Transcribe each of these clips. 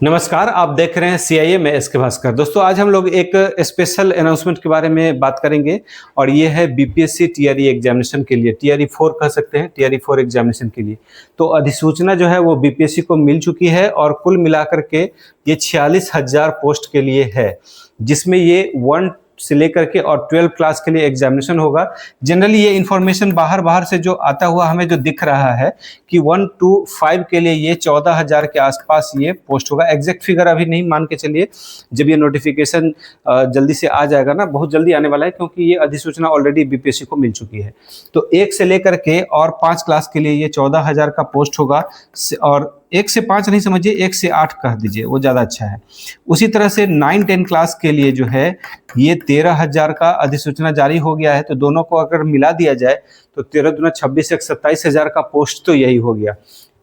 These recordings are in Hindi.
नमस्कार, आप देख रहे हैं सीआईए में एसके भास्कर। दोस्तों, आज हम लोग एक स्पेशल अनाउंसमेंट के बारे में बात करेंगे और ये है बीपीएससी टीआरई एग्जामिनेशन के लिए, टीआरई 4 कह सकते हैं, टीआरई 4 एग्जामिनेशन के लिए। तो अधिसूचना जो है वो बीपीएससी को मिल चुकी है और कुल मिलाकर के ये 46,000 पोस्ट के लिए है, जिसमें ये 1 से लेकर के और 12 क्लास के लिए एग्जामिनेशन होगा। जनरली ये इन्फॉर्मेशन बाहर से जो आता हुआ हमें जो दिख रहा है कि 1 to 5 के लिए ये 14,000 के आसपास ये पोस्ट होगा। एग्जैक्ट फिगर अभी नहीं मान के चलिए, जब ये नोटिफिकेशन जल्दी से आ जाएगा ना, बहुत जल्दी आने वाला है, क्योंकि ये अधिसूचना ऑलरेडी बीपीएससी को मिल चुकी है। तो 1 से लेकर के और 5 क्लास के लिए ये 14,000 का पोस्ट होगा, और 1 से 5 नहीं समझिए, 1 से 8 कह दीजिए, वो ज़्यादा अच्छा है। उसी तरह से 9-10 क्लास के लिए जो है ये 13,000 का अधिसूचना जारी हो गया है। तो दोनों को अगर मिला दिया जाए तो 13 दूना 26, 27,000 का पोस्ट तो यही हो गया।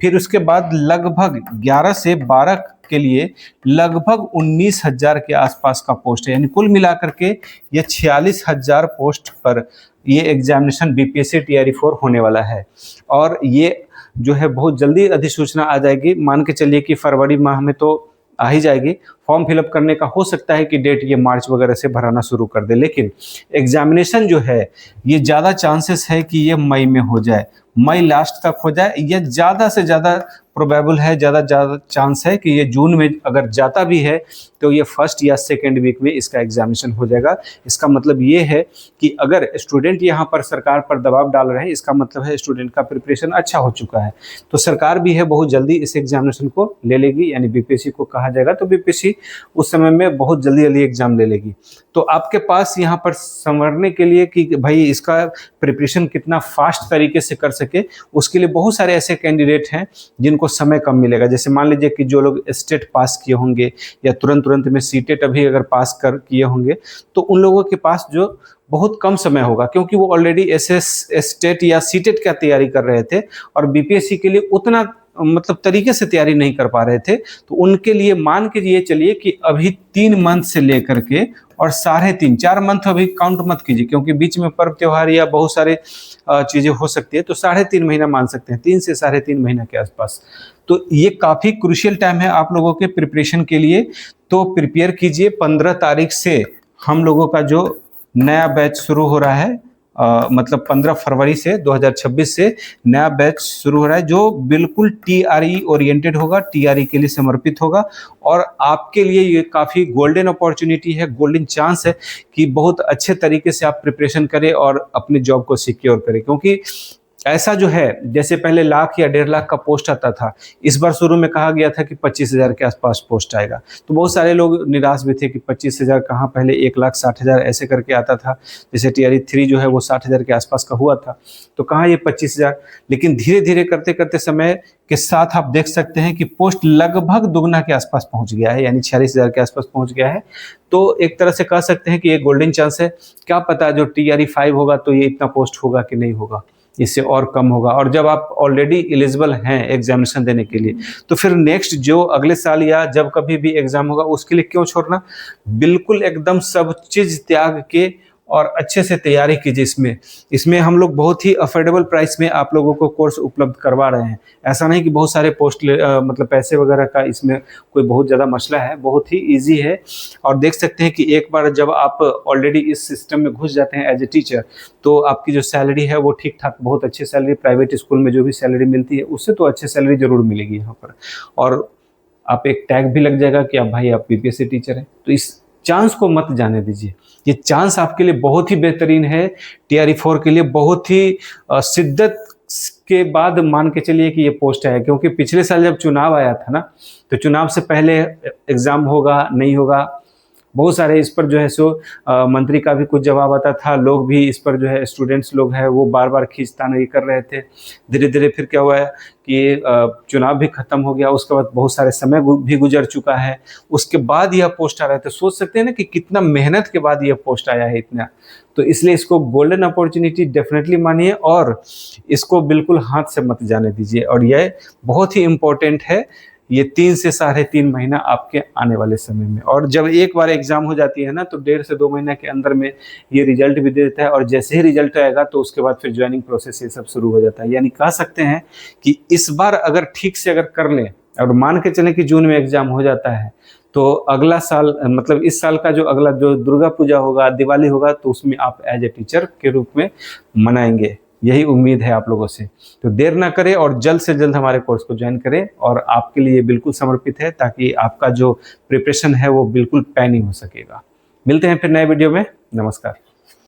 फिर उसके बाद लगभग 11 से 12 के लिए लगभग 19,000 के आसपास का पोस्ट है, यानी कुल मिलाकर के ये 46,000 पोस्ट पर ये एग्जामिनेशन बीपीएससी टीआरई 4 होने वाला है। और ये जो है बहुत जल्दी अधिसूचना आ जाएगी। मान के चलिए कि फरवरी माह में तो आ ही जाएगी। फॉर्म फिलअप करने का हो सकता है कि डेट ये मार्च वगैरह से भराना शुरू कर दे, लेकिन एग्जामिनेशन जो है ये ज़्यादा चांसेस है कि ये मई में हो जाए, मई लास्ट तक हो जाए। ये ज़्यादा से ज़्यादा प्रोबेबल है, ज़्यादा चांस है कि ये जून में अगर जाता भी है तो ये फर्स्ट या सेकेंड वीक में इसका एग्जामिनेशन हो जाएगा। इसका मतलब ये है कि अगर स्टूडेंट यहाँ पर सरकार पर दबाव डाल रहे हैं, इसका मतलब है स्टूडेंट का प्रिपरेशन अच्छा हो चुका है। तो सरकार भी है बहुत जल्दी इस एग्जामिनेशन को ले लेगी, यानी बीपीएससी को कहा जाएगा तो बीपीएससी उस समय में बहुत जल्दी एग्जाम ले लेगी। तो आपके पास यहाँ पर संवरने के लिए कि भाई इसका प्रिपरेशन कितना फास्ट तरीके से कर सके, उसके लिए बहुत सारे ऐसे कैंडिडेट हैं जिनको समय कम मिलेगा। जैसे मान लीजिए कि जो लोग स्टेट पास किए होंगे या तुरंत में सीटेट अभी अगर पास कर किए होंगे, तो उन लोगों के पास जो बहुत कम समय होगा, क्योंकि वो ऑलरेडी एसएस स्टेट या सीटेट का तैयारी कर रहे थे और बीपीएससी के लिए उतना मतलब तरीके से तैयारी नहीं कर पा रहे थे। तो उनके लिए मान के ये चलिए कि अभी 3 मंथ से लेकर के और 3.5-4 मंथ अभी काउंट मत कीजिए, क्योंकि बीच में पर्व त्योहार या बहुत सारे चीज़ें हो सकती है। तो 3.5 महीना मान सकते हैं, 3 से 3.5 महीना के आसपास। तो ये काफ़ी क्रूशियल टाइम है आप लोगों के प्रिपरेशन के लिए। तो प्रिपेयर कीजिए। 15 तारीख से हम लोगों का जो नया बैच शुरू हो रहा है, मतलब 15 फरवरी से 2026 से नया बैच शुरू हो रहा है, जो बिल्कुल टीआरई ओरिएंटेड होगा, टीआरई के लिए समर्पित होगा। और आपके लिए ये काफ़ी गोल्डन अपॉर्चुनिटी है, गोल्डन चांस है कि बहुत अच्छे तरीके से आप प्रिपरेशन करें और अपनी जॉब को सिक्योर करें। क्योंकि ऐसा जो है, जैसे पहले 1,00,000 या 1.5 लाख का पोस्ट आता था, इस बार शुरू में कहा गया था कि 25,000 के आसपास पोस्ट आएगा। तो बहुत सारे लोग निराश भी थे कि 25,000 कहाँ, पहले 1,60,000 ऐसे करके आता था। जैसे टीआरई 3 जो है वो 60,000 के आसपास का हुआ था, तो कहाँ ये 25,000। लेकिन धीरे धीरे करते करते समय के साथ आप देख सकते हैं कि पोस्ट लगभग दुगना के आसपास पहुंच गया है, यानी 46,000 के आसपास पहुंच गया है। तो एक तरह से कह सकते हैं कि ये गोल्डन चांस है। क्या पता जो टीआरई 5 होगा तो ये इतना पोस्ट होगा कि नहीं होगा, इससे और कम होगा। और जब आप ऑलरेडी एलिजिबल हैं एग्जामिनेशन देने के लिए, तो फिर नेक्स्ट जो अगले साल या जब कभी भी एग्जाम होगा उसके लिए क्यों छोड़ना। बिल्कुल एकदम सब चीज़ त्याग के और अच्छे से तैयारी कीजिए। इसमें हम लोग बहुत ही अफोर्डेबल प्राइस में आप लोगों को कोर्स उपलब्ध करवा रहे हैं। ऐसा नहीं कि बहुत सारे पोस्ट मतलब पैसे वगैरह का इसमें कोई बहुत ज़्यादा मसला है, बहुत ही इजी है। और देख सकते हैं कि एक बार जब आप ऑलरेडी इस सिस्टम में घुस जाते हैं एज ए टीचर, तो आपकी जो सैलरी है वो ठीक ठाक, बहुत अच्छी सैलरी, प्राइवेट स्कूल में जो भी सैलरी मिलती है उससे तो अच्छी सैलरी जरूर मिलेगी यहाँ पर। और आप एक टैग भी लग जाएगा कि आप बीपीएससी टीचर हैं। तो इस चांस को मत जाने दीजिए। ये चांस आपके लिए बहुत ही बेहतरीन है, टीआरई 4 के लिए बहुत ही शिद्दत के बाद मान के चलिए कि ये पोस्ट है। क्योंकि पिछले साल जब चुनाव आया था ना, तो चुनाव से पहले एग्जाम होगा नहीं होगा, बहुत सारे इस पर जो है सो मंत्री का भी कुछ जवाब आता था, लोग भी इस पर जो है स्टूडेंट्स लोग हैं वो बार बार खींचतानी कर रहे थे। धीरे धीरे फिर क्या हुआ है कि चुनाव भी खत्म हो गया, उसके बाद बहुत सारे समय भी गुजर चुका है, उसके बाद यह पोस्ट आ रहा है। तो सोच सकते हैं ना कि कितना मेहनत के बाद यह पोस्ट आया है इतना। तो इसलिए इसको गोल्डन अपॉर्चुनिटी डेफिनेटली मानिए और इसको बिल्कुल हाथ से मत जाने दीजिए। और यह बहुत ही इम्पोर्टेंट है, ये 3 से 3.5 महीना आपके आने वाले समय में। और जब एक बार एग्जाम हो जाती है ना, तो 1.5 से 2 महीने के अंदर में ये रिजल्ट भी दे देता है। और जैसे ही रिजल्ट आएगा तो उसके बाद फिर ज्वाइनिंग प्रोसेस ये सब शुरू हो जाता है। यानी कह सकते हैं कि इस बार अगर ठीक से अगर कर लें, और मान के चलें कि जून में एग्ज़ाम हो जाता है, तो अगला साल मतलब इस साल का जो अगला जो दुर्गा पूजा होगा, दिवाली होगा, तो उसमें आप एज ए टीचर के रूप में मनाएंगे। यही उम्मीद है आप लोगों से। तो देर ना करें और जल्द से जल्द हमारे कोर्स को ज्वाइन करें, और आपके लिए बिल्कुल समर्पित है ताकि आपका जो प्रिपरेशन है वो बिल्कुल पैनी हो सकेगा। मिलते हैं फिर नए वीडियो में। नमस्कार।